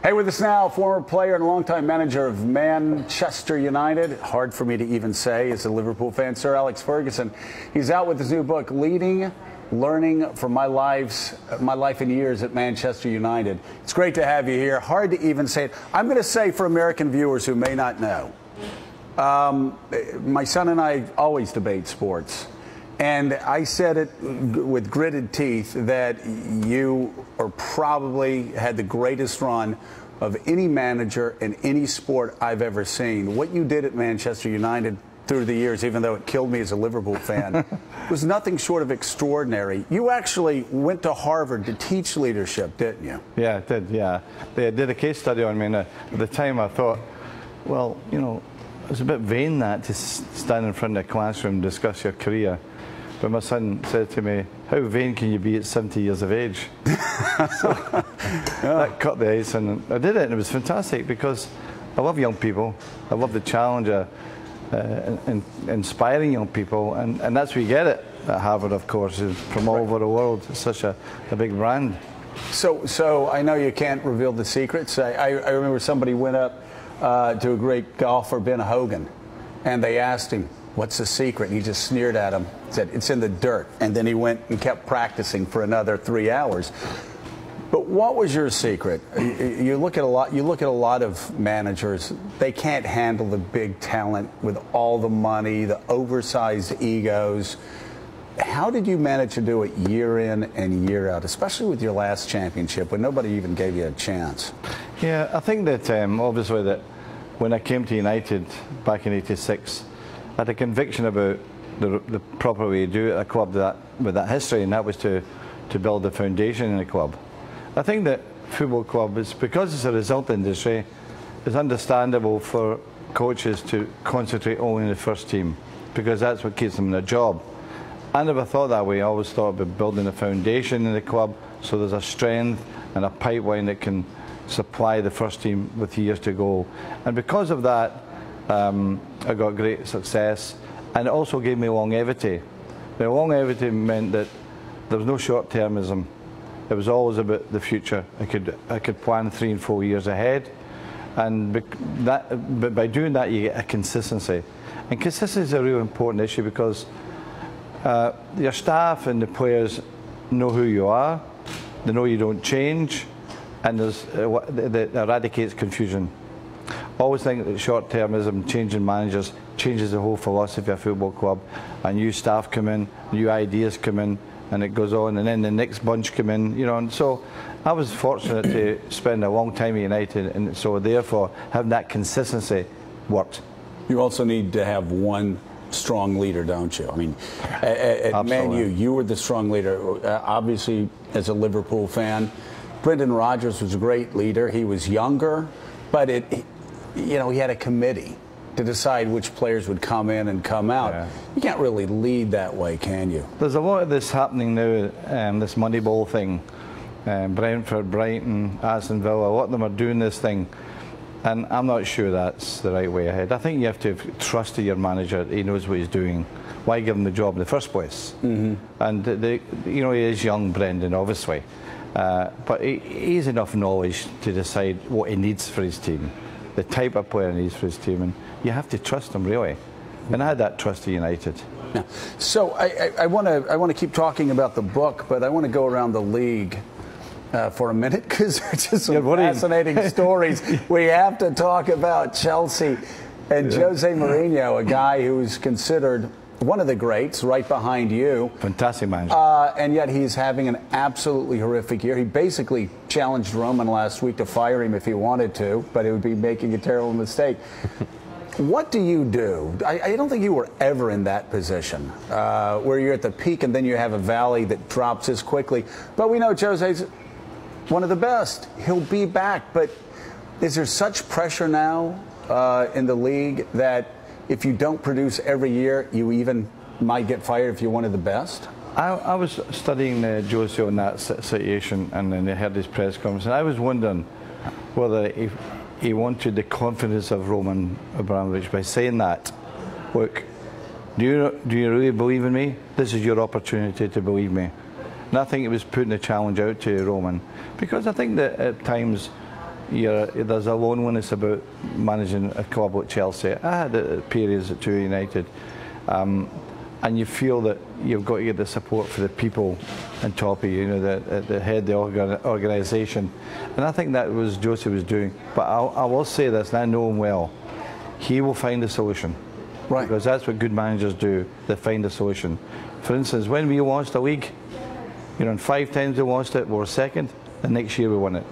Hey, with us now, former player and longtime manager of Manchester United. Hard for me to even say as a Liverpool fan, Sir Alex Ferguson. He's out with his new book, Learning from my life and years at Manchester United. It's great to have you here. Hard to even say it. I'm going to say for American viewers who may not know, my son and I always debate sports. And I said it with gritted teeth that you are probably had the greatest run of any manager in any sport I've ever seen. What you did at Manchester United through the years, even though it killed me as a Liverpool fan, was nothing short of extraordinary. You actually went to Harvard to teach leadership, didn't you? Yeah, I did, yeah. They did a case study on me, and at the time I thought, well, you know, it's a bit vain that to stand in front of a classroom and discuss your career. But my son said to me, how vain can you be at 70 years of age? So that cut the ice, and I did it, and it was fantastic because I love young people. I love the challenge in inspiring young people, and that's where you get it at Harvard, of course, is from all over the world. It's such a big brand. So I know you can't reveal the secrets. I remember somebody went up to a great golfer, Ben Hogan, and they asked him, what's the secret? And he just sneered at him, said, it's in the dirt. And then he went and kept practicing for another 3 hours. But what was your secret? You look at a lot of managers. They can't handle the big talent with all the money, the oversized egos. How did you manage to do it year in and year out, especially with your last championship when nobody even gave you a chance? Yeah, I think that obviously that when I came to United back in '86, I had a conviction about the proper way to do it at a club with that history, and that was to build a foundation in the club. I think that football club is, because it's a result industry, it's understandable for coaches to concentrate only on the first team because that's what keeps them in a job. I never thought that way. I always thought about building a foundation in the club so there's a strength and a pipeline that can supply the first team with years to go. And because of that, I got great success, and it also gave me longevity. The longevity meant that there was no short-termism. It was always about the future. I could plan 3 and 4 years ahead, but by doing that you get a consistency. And consistency is a real important issue because your staff and the players know who you are, they know you don't change, and that eradicates confusion. Always think that short-termism, changing managers, changes the whole philosophy of a football club. And new staff come in, new ideas come in, and it goes on, and then the next bunch come in, you know. And so I was fortunate to spend a long time at United, and so therefore having that consistency worked. You also need to have one strong leader, don't you? I mean, at Man U, you were the strong leader. Obviously, as a Liverpool fan, Brendan Rodgers was a great leader. He was younger, but he had a committee to decide which players would come in and come out. Yeah. You can't really lead that way, can you? There's a lot of this happening now, this Moneyball thing. Brentford, Brighton, Aston Villa, a lot of them are doing this thing. And I'm not sure that's the right way ahead. I think you have to have trust in your manager that he knows what he's doing. Why give him the job in the first place? Mm-hmm. And he is young, Brendan, obviously. But he has enough knowledge to decide what he needs for his team, the type of player he needs for his team, and you have to trust him, really. And I had that trust at United. Yeah. So I want to keep talking about the book, but I want to go around the league for a minute because there's just some fascinating stories. We have to talk about Chelsea and Jose Mourinho, a guy who's considered one of the greats, right behind you. Fantastic manager. And yet he's having an absolutely horrific year. He basically challenged Roman last week to fire him if he wanted to, but it would be making a terrible mistake. What do you do? I don't think you were ever in that position, where you're at the peak and then you have a valley that drops as quickly. But we know Jose's one of the best. He'll be back. But is there such pressure now in the league that if you don't produce every year, you even might get fired if you're one of the best? I was studying Jose on that situation, and then they had this press conference, and I was wondering whether he wanted the confidence of Roman Abramovich by saying that, look, do you really believe in me? This is your opportunity to believe me. And I think it was putting the challenge out to Roman, because I think that at times there's a loneliness about managing a club like Chelsea. I had periods at United, and you feel that you've got to get the support for the people on top of you, the head, the organisation, and I think that was Jose was doing. But I will say this, and I know him well. He will find a solution, right? Because that's what good managers do. They find a solution. For instance, when we launched the league, and 5 times we launched it, we were second, and next year we won it.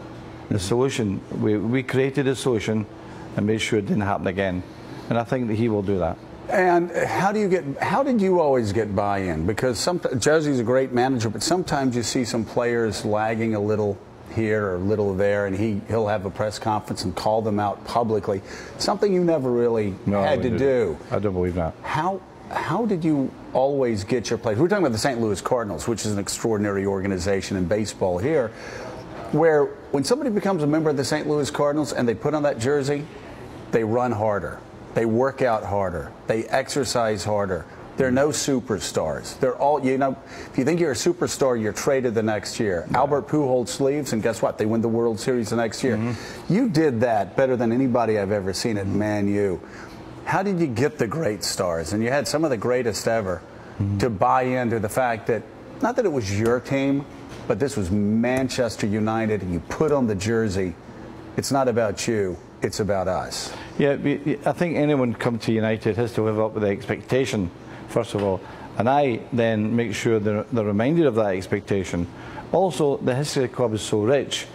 The solution, we created a solution and made sure it didn't happen again. And I think that he will do that. And how did you always get buy-in? Because Jose's a great manager, but sometimes you see some players lagging a little here or a little there, and he'll have a press conference and call them out publicly. Something you never really had to do. I don't believe that. How did you always get your players? We're talking about the St. Louis Cardinals, which is an extraordinary organization in baseball here, where when somebody becomes a member of the St. Louis Cardinals and they put on that jersey, they run harder, they work out harder, they exercise harder. There are no superstars. They're all, if you think you're a superstar, you're traded the next year. Yeah. Albert Pujols sleeves, and guess what? They win the World Series the next year. You did that better than anybody I've ever seen at Man U. How did you get the great stars? And you had some of the greatest ever to buy into the fact that, not that it was your team, but this was Manchester United, and you put on the jersey. It's not about you, it's about us. Yeah, I think anyone come to United has to live up with the expectation, first of all. And I then make sure they're reminded of that expectation. Also, the history of the club is so rich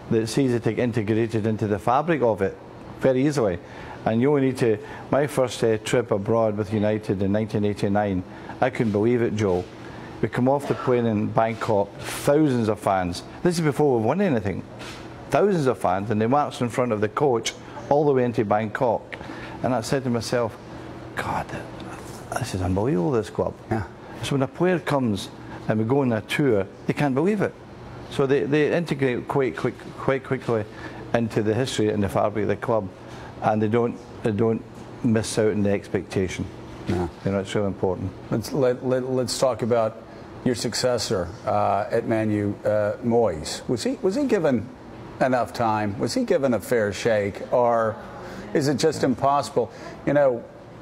that it's easy to get integrated into the fabric of it very easily. And you only need to, my first trip abroad with United in 1989, I couldn't believe it, Joe. We come off the plane in Bangkok, thousands of fans. This is before we won anything. Thousands of fans, and they marched in front of the coach all the way into Bangkok. And I said to myself, God, this is unbelievable, this club. Yeah. So when a player comes and we go on a tour, they can't believe it. So they integrate quite quickly into the history and the fabric of the club, and they don't miss out on the expectation. Yeah. It's really important. Let's talk about your successor at Man U, Moyes. Was he given enough time? Was he given a fair shake, or is it just impossible?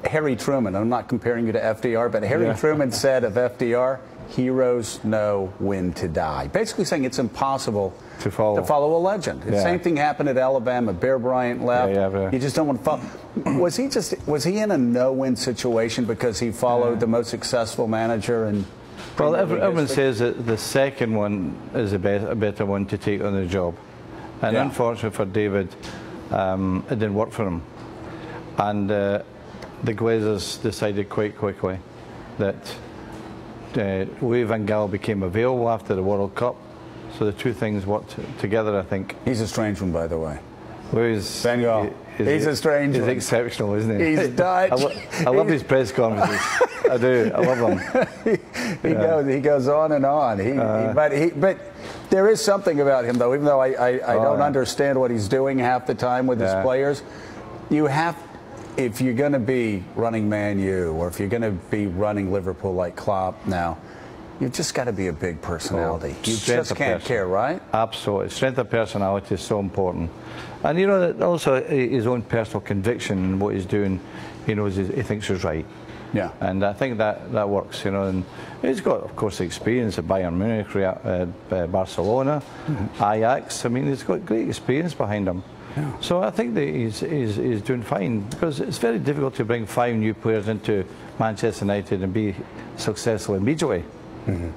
Harry Truman, I'm not comparing you to FDR, but Harry Truman said of FDR, heroes know when to die. Basically saying it's impossible to follow a legend. The same thing happened at Alabama. Bear Bryant left. You just don't want to follow. Was he in a no-win situation because he followed the most successful manager? And well, everyone says that the second one is a better one to take on the job. And unfortunately for David, it didn't work for him. And the Glazers decided quite quickly that Louis van Gaal became available after the World Cup. So the two things worked together, I think. He's a strange one, by the way. Louis van Gaal. He's a strange one. He's exceptional, isn't he? He's Dutch. I love his press conferences. I do. I love him. He goes on and on. But there is something about him, though. Even though I don't understand what he's doing half the time with his players, you have. If you're going to be running Man U, or if you're going to be running Liverpool like Klopp now, you've just got to be a big personality. You just can't care, right? Absolutely. Strength of personality is so important. And also his own personal conviction in what he's doing, he knows he thinks is right. Yeah. And I think that works, and he's got, of course, experience at Bayern Munich, Barcelona, Ajax. I mean, he's got great experience behind him. Yeah. So I think that he's doing fine, because it's very difficult to bring 5 new players into Manchester United and be successful immediately.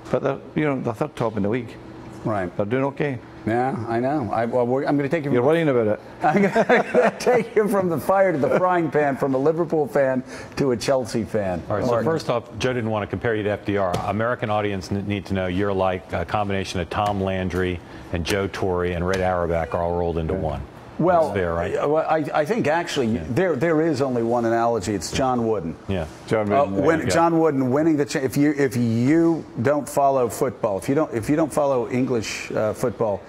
But they're third top in the league. Right. They're doing okay. Yeah, I know. I'm going to take you. You're worrying about it. I'm going to take you from the fire to the frying pan, from a Liverpool fan to a Chelsea fan. All right. So first off, Joe didn't want to compare you to FDR. American audience need to know you're like a combination of Tom Landry and Joe Torre and Red Auerbach all rolled into one. Well, fair, right? I think actually there is only one analogy. It's John Wooden. Yeah, John Wooden. John Wooden winning the if you don't follow football, if you don't follow English football,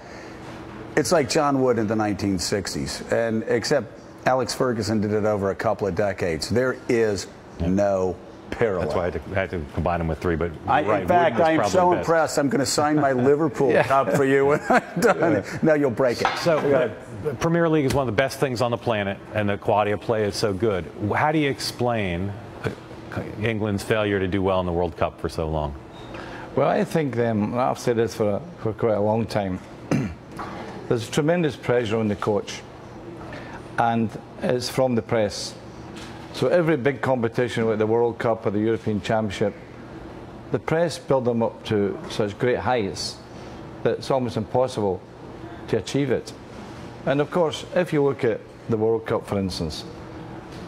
it's like John Wooden in the 1960s, and except Alex Ferguson did it over a couple of decades. There is no parallel. That's why I had to combine them with 3. But in fact, I am so impressed. I'm going to sign my Liverpool cup for you when I'm done. No, you'll break it. So Premier League is one of the best things on the planet, and the quality of play is so good. How do you explain England's failure to do well in the World Cup for so long? Well, I think I've said this for quite a long time. There's tremendous pressure on the coach, and it's from the press. So every big competition like the World Cup or the European Championship, the press build them up to such great heights that it's almost impossible to achieve it. And of course, if you look at the World Cup, for instance,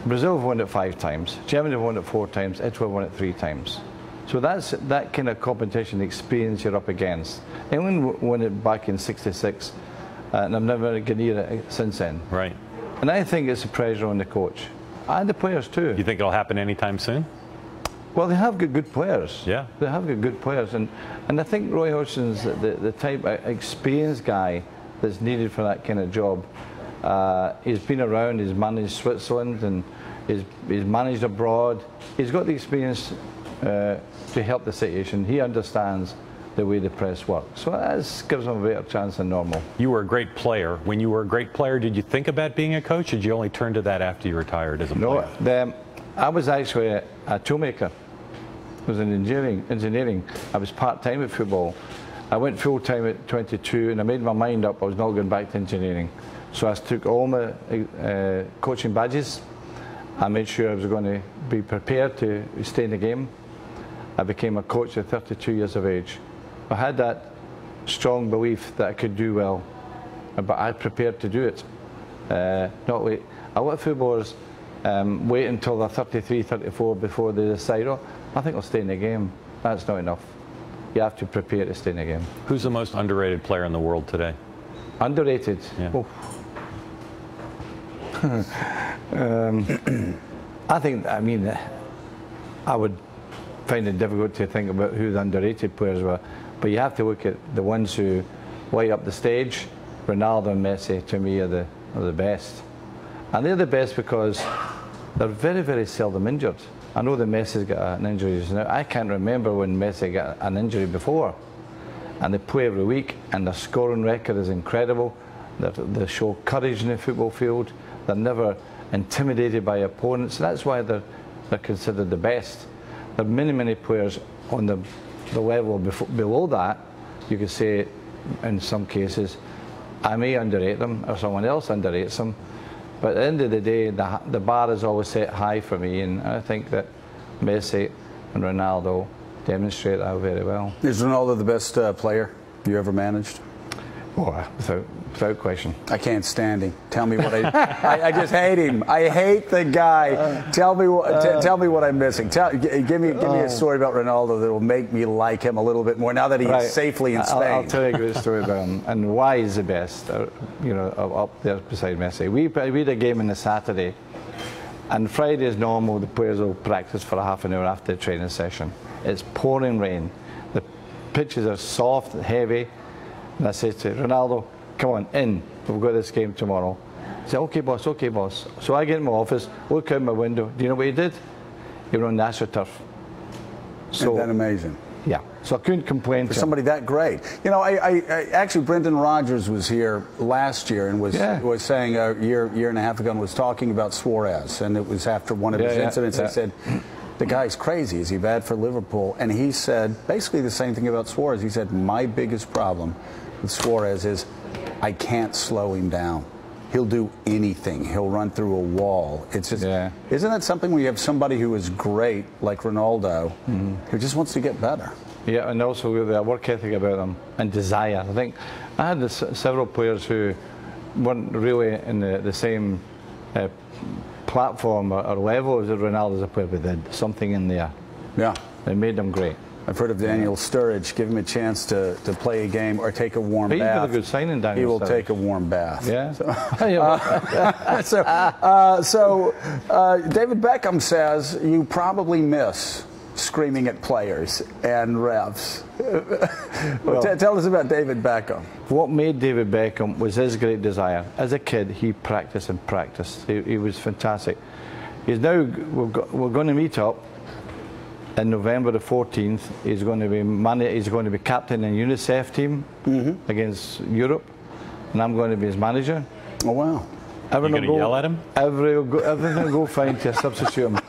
Brazil have won it 5 times, Germany have won it 4 times, Italy have won it 3 times. So that's that kind of competition experience you're up against. England won it back in '66, and I've never got near it since then. Right. And I think it's a pressure on the coach and the players too. You think it'll happen anytime soon? Well, they have got good players. Yeah. They have got good players, and I think Roy Hodgson's the type of experienced guy that's needed for that kind of job. He's been around. He's managed Switzerland and he's managed abroad. He's got the experience to help the situation. He understands the way the press works. So that gives him a better chance than normal. You were a great player. When you were a great player, did you think about being a coach, or did you only turn to that after you retired as a player? No, I was actually a toolmaker. I was in engineering. I was part-time at football. I went full-time at 22, and I made my mind up I was not going back to engineering. So I took all my coaching badges. I made sure I was going to be prepared to stay in the game. I became a coach at 32 years of age. I had that strong belief that I could do well, but I prepared to do it. Not wait. A lot of footballers wait until they're 33, 34 before they decide, oh, I think I'll stay in the game. That's not enough. You have to prepare to stay in the game. Who's the most underrated player in the world today? Underrated? Yeah. Oh. I mean, I would find it difficult to think about who the underrated players were, but you have to look at the ones who light up the stage. Ronaldo and Messi, to me, are the best. And they're the best because they're very, very seldom injured. I know that Messi's got an injury just now. I can't remember when Messi got an injury before. And they play every week, and their scoring record is incredible. They show courage in the football field. They're never intimidated by opponents. That's why they're considered the best. There are many, many players on the level below that. You could say, in some cases, I may underrate them, or someone else underrates them. But at the end of the day, the bar is always set high for me, and I think that Messi and Ronaldo demonstrate that very well. Is Ronaldo the best player you ever managed? Oh, without question. I can't stand him. Tell me what I just hate him. I hate the guy. Tell me what I'm missing. Give me a story about Ronaldo that will make me like him a little bit more now that he's safely in Spain. I'll tell you a good story about him and why he's the best. You know, up there beside Messi. We had a game on the Saturday, and Friday is normal. The players will practice for a half an hour after the training session. It's pouring rain. The pitches are soft, heavy. And I said to Ronaldo, come on, in. We've got this game tomorrow. He said, okay, boss, okay, boss. So I get in my office, look out my window. Do you know what he did? He were on the AstroTurf. Isn't that amazing? Yeah. So I couldn't complain for somebody that great. You know, I actually, Brendan Rodgers was here last year and was saying a year and a half ago, and was talking about Suarez. And it was after one of his incidents. I said, the guy's crazy. Is he bad for Liverpool? And he said basically the same thing about Suarez. He said, my biggest problem with Suarez is I can't slow him down. He'll do anything. He'll run through a wall. It's just, isn't that something when you have somebody who is great like Ronaldo, who just wants to get better? Yeah, and also with the work ethic about them and desire. I think I had several players who weren't really in the same platform or level as Ronaldo as a player, but they had something in there. Yeah. It made them great. I've heard of Daniel Sturridge. Give him a chance to play a game or take a warm bath. He's got a good signing, Daniel He will Sturridge. Take a warm bath. Yeah. So, David Beckham says you probably miss screaming at players and refs. Well, tell us about David Beckham. What made David Beckham was his great desire. As a kid, he practiced and practiced. He was fantastic. He's now, we're going to meet up in November the 14th. He's going to be captain in UNICEF team against Europe, and I'm going to be his manager. Oh, wow. You going to yell at him? Everything will go fine to substitute him.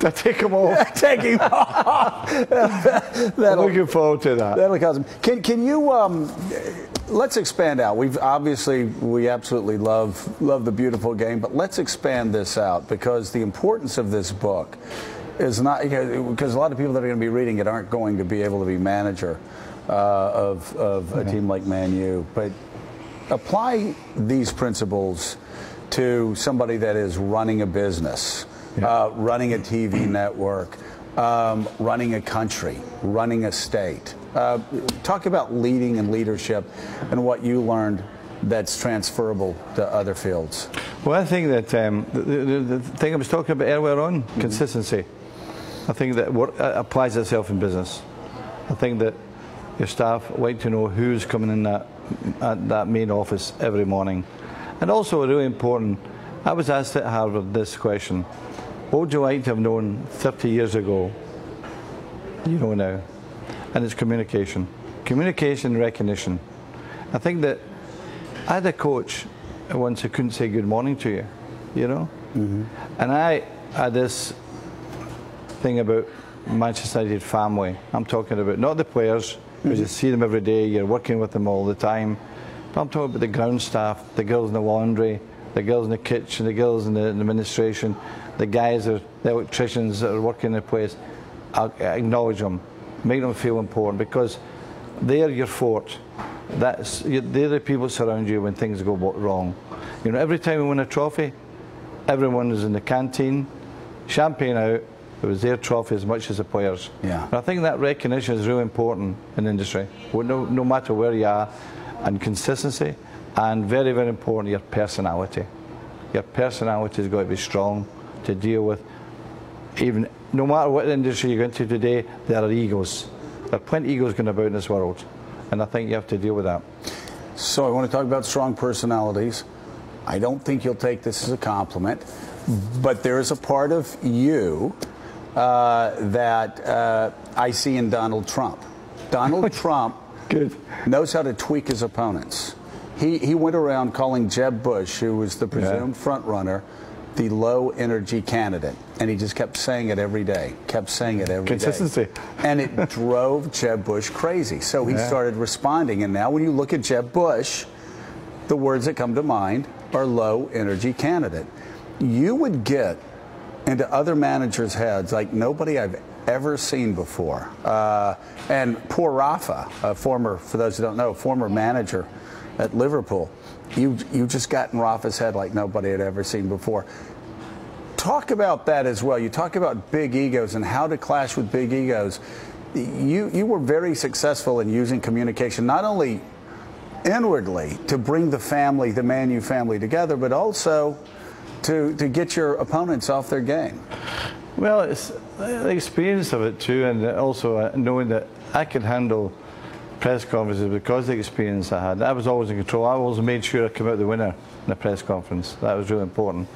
To take him off. Take him off. I'm looking forward to that. That'll cause him. Can you let's expand out. We absolutely love the beautiful game, but let's expand this out, because the importance of this book is not, because a lot of people that are going to be reading it aren't going to be able to be manager of a team like Man U, but apply these principles to somebody that is running a business, running a TV network, running a country, running a state. Talk about leading and leadership and what you learned that's transferable to other fields. Well, I think that the thing I was talking about earlier on, consistency, I think that applies itself in business. I think that your staff like to know who's coming in at that main office every morning. And also, really important, I was asked at Harvard this question: what would you like to have known 30 years ago you know now? And it's communication. Communication, recognition. I think that I had a coach once who couldn't say good morning to you, you know? And I had this thing about Manchester United family. I'm talking about not the players, because you see them every day, you're working with them all the time. But I'm talking about the ground staff, the girls in the laundry, the girls in the kitchen, the girls in the administration, the guys, the electricians that are working in the place. I acknowledge them, make them feel important, because they're your fort. They're the people that surround you when things go wrong. You know, every time we win a trophy, everyone is in the canteen, champagne out. It was their trophy as much as the players. Yeah. And I think that recognition is really important in the industry, no matter where you are, and consistency, and very, very important, your personality. Your personality has got to be strong to deal with. Even no matter what industry you go into today, there are egos. There are plenty of egos going about in this world, and I think you have to deal with that. So I want to talk about strong personalities. I don't think you'll take this as a compliment, but there is a part of you that I see in Donald Trump. Donald Trump knows how to tweak his opponents. He went around calling Jeb Bush, who was the presumed front runner, the low energy candidate, and he just kept saying it every day, Consistency. And it drove Jeb Bush crazy. So he started responding, and now when you look at Jeb Bush, the words that come to mind are low energy candidate. You would get into other managers' heads like nobody I've ever seen before. And poor Rafa, for those who don't know, former manager at Liverpool, you just got in Rafa's head like nobody had ever seen before. Talk about that as well. You talk about big egos and how to clash with big egos. You were very successful in using communication, not only inwardly to bring the family, the Man U family together, but also to get your opponents off their game. Well, it's the experience of it too, and also knowing that I could handle press conferences because of the experience I had. I was always in control. I always made sure I came out the winner in a press conference. That was really important.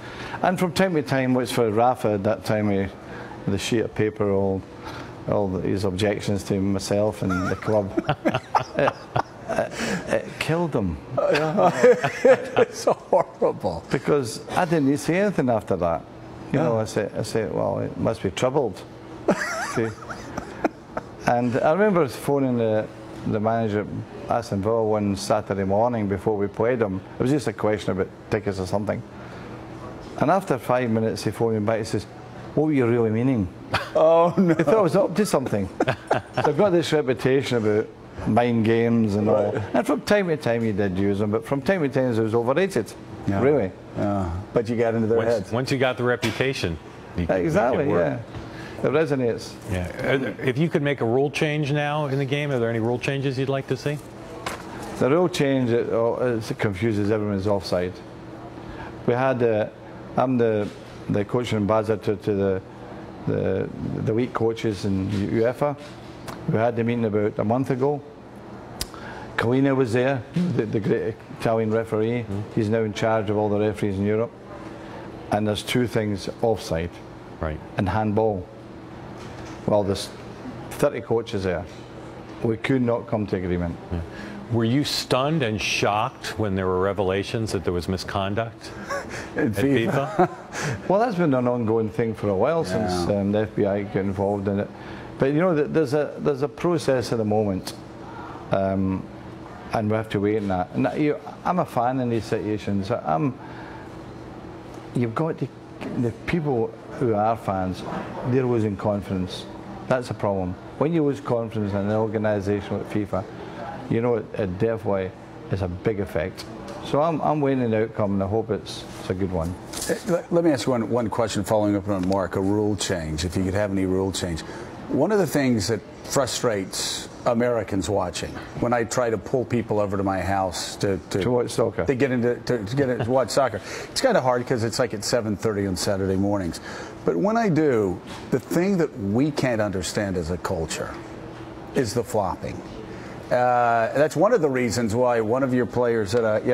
And from time to time, which for Rafa at that time, the sheet of paper, all his objections to myself and the club, it killed him. It's horrible. Because I didn't say anything after that. You know, I said, well, it must be troubled. Okay. And I remember phoning the manager at Aston Villa one Saturday morning before we played him. It was just a question about tickets or something. And after 5 minutes, he phoned me back. He says, "What were you really meaning?" Oh no! He thought I was up to something. So I've got this reputation about mind games and all. And from time to time, you did use them, but from time to time, it was overrated. Yeah. Really. But you got into their heads. Once you got the reputation. Exactly. Yeah. It resonates. Yeah. If you could make a rule change now in the game, are there any rule changes you'd like to see? The rule change it confuses everyone is offside. We had I'm the coaching ambassador to the weak coaches in UEFA. We had the meeting about a month ago. Kalina was there, the great Italian referee. He's now in charge of all the referees in Europe. And there's two things: offside, and handball. Well, there's 30 coaches there. We could not come to agreement. Yeah. Were you stunned and shocked when there were revelations that there was misconduct at FIFA? Well, that's been an ongoing thing for a while since the FBI got involved in it. But you know, there's a process at the moment, and we have to wait on that. And I'm a fan in these situations. You've got to, the people who are fans, they're losing confidence. That's a problem. When you lose confidence in an organisation like FIFA, you know it definitely is a big effect. So I'm waiting the outcome, and I hope it's a good one. Let me ask you one question following up on Mark, a rule change, if you could have any rule change. One of the things that frustrates Americans watching, when I try to pull people over to my house to watch soccer, to get into to watch soccer, it's kind of hard because it's like at 7:30 on Saturday mornings. But when I do, the thing that we can't understand as a culture is the flopping. That's one of the reasons why one of your players that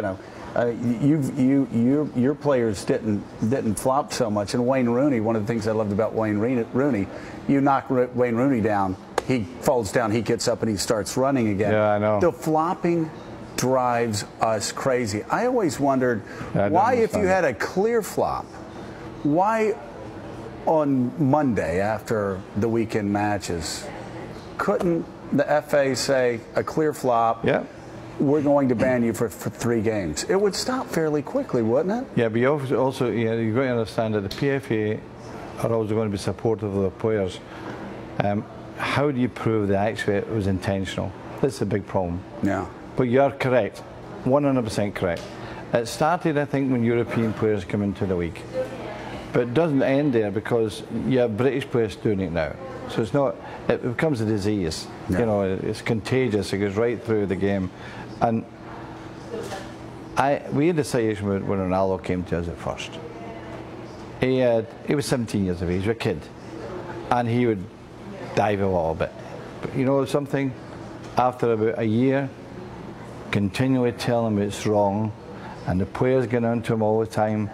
your players didn't flop so much. And Wayne Rooney, one of the things I loved about Wayne Rooney, you knock Wayne Rooney down, he falls down, he gets up and he starts running again. Yeah, I know. The flopping drives us crazy. I always wondered why, if you had a clear flop, why on Monday after the weekend matches couldn't the FA say a clear flop? Yeah. We're going to ban you for 3 games. It would stop fairly quickly, wouldn't it? Yeah, but also you've got to understand that the PFA are always going to be supportive of the players. How do you prove that actually it was intentional? That's a big problem. Yeah. But you are correct, 100% correct. It started, I think, when European players come into the league. But it doesn't end there because you have British players doing it now. So it's not, it becomes a disease. Yeah. You know, it's contagious, it goes right through the game. And we had a situation when Ronaldo came to us at first. He was 17 years of age, a kid. And he would dive a little bit. But you know something? After about a year, continually telling him it's wrong, and the players getting onto him all the time,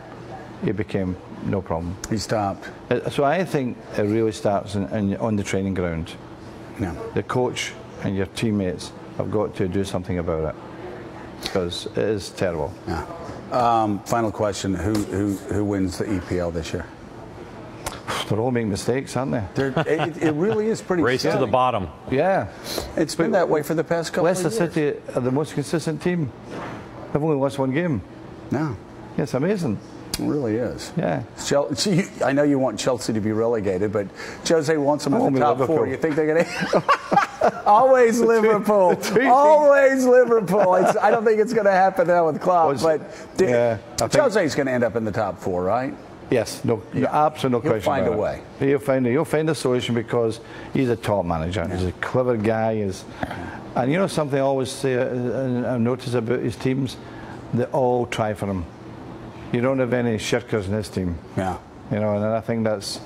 it became no problem. He stopped. So I think it really starts on the training ground. Yeah. The coach and your teammates have got to do something about it because it is terrible. Yeah. Final question: Who wins the EPL this year? They're all making mistakes, aren't they? It really is pretty race scary. to the bottom. Yeah. It's been that way for the past couple of years. Leicester City are the most consistent team. They've only lost 1 game. No. Yeah, it's amazing. It really is. Yeah. Chelsea, I know you want Chelsea to be relegated, but Jose wants them in the top Liverpool. 4. You think they're going to? Always Liverpool. Always Liverpool. I don't think it's going to happen now with Klopp, but Jose's going to end up in the top 4, right? Yes, no, absolutely no question. He'll find a way. He'll find a solution because he's a top manager. Yeah. He's a clever guy. And you know something I always say, and I've noticed about his teams, they all try for him. You don't have any shirkers in his team. Yeah. You know, and I think that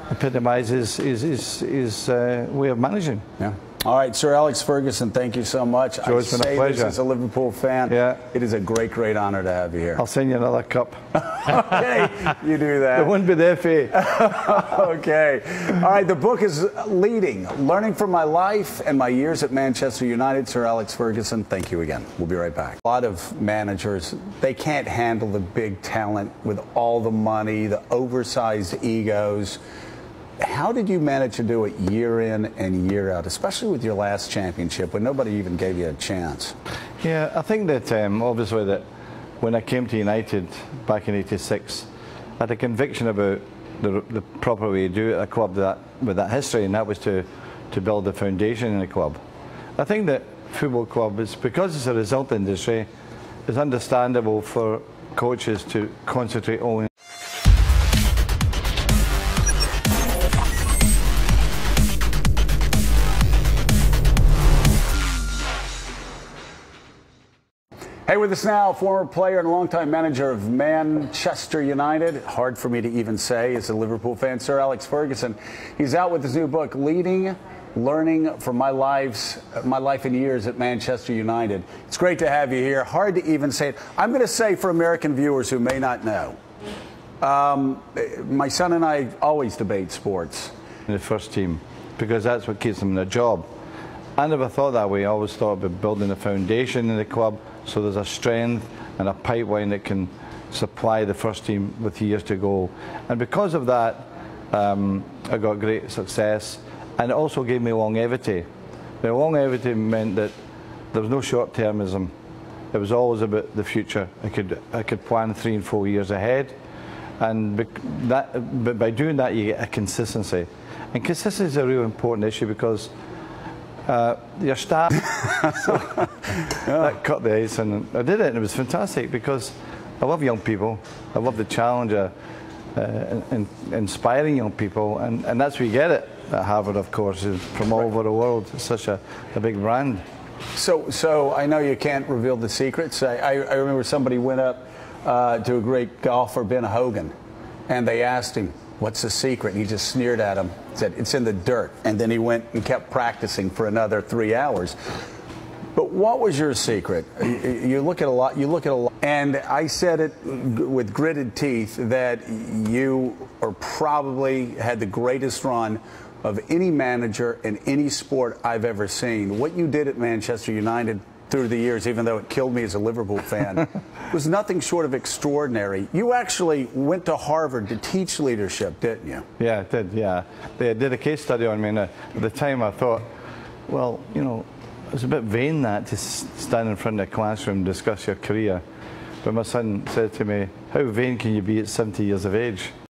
epitomizes his way of managing. Yeah. All right, Sir Alex Ferguson, thank you so much. Joe, it's been a pleasure. This as a Liverpool fan. Yeah. It is a great, great honor to have you here. I'll send you another cup. Okay, you do that. It wouldn't be the FA. Okay. All right, the book is Leading, Learning from My Life and My Years at Manchester United. Sir Alex Ferguson, thank you again. We'll be right back. A lot of managers, they can't handle the big talent with all the money, the oversized egos. How did you manage to do it year in and year out, especially with your last championship when nobody even gave you a chance? Yeah, I think that obviously that when I came to United back in '86, I had a conviction about the proper way to do it at a club with that history, and that was to build the foundation in the club. I think that football club is, because it's a result industry, it's understandable for coaches to concentrate only Hey, with us now, former player and longtime manager of Manchester United. Hard for me to even say as a Liverpool fan, Sir Alex Ferguson. He's out with his new book, Leading, Learning from My Life and Years at Manchester United. It's great to have you here. Hard to even say it. I'm going to say for American viewers who may not know, my son and I always debate sports. In the first team, because that's what keeps them in a job. I never thought that way. I always thought about building a foundation in the club so there's a strength and a pipeline that can supply the first team with years to go. And because of that, I got great success, and it also gave me longevity. The longevity meant that there was no short-termism. It was always about the future. I could plan 3 and 4 years ahead, and but by doing that you get a consistency. And consistency is a real important issue because your staff, so that cut the ice, and I did it, and it was fantastic because I love young people. I love the challenge of inspiring young people, and that's where you get it at Harvard, of course, is from all over the world. It's such a big brand. So I know you can't reveal the secrets. I remember somebody went up to a great golfer, Ben Hogan, and they asked him, "What's the secret?" And he just sneered at him, said, "It's in the dirt." And then he went and kept practicing for another 3 hours. But what was your secret? You look at a lot. And I said it with gritted teeth that you are probably had the greatest run of any manager in any sport I've ever seen. What you did at Manchester United through the years, even though it killed me as a Liverpool fan, was nothing short of extraordinary. You actually went to Harvard to teach leadership, didn't you? Yeah, I did, yeah. They did a case study on me, and at the time I thought, well, you know, it was a bit vain that to stand in front of a classroom and discuss your career. But my son said to me, how vain can you be at 70 years of age?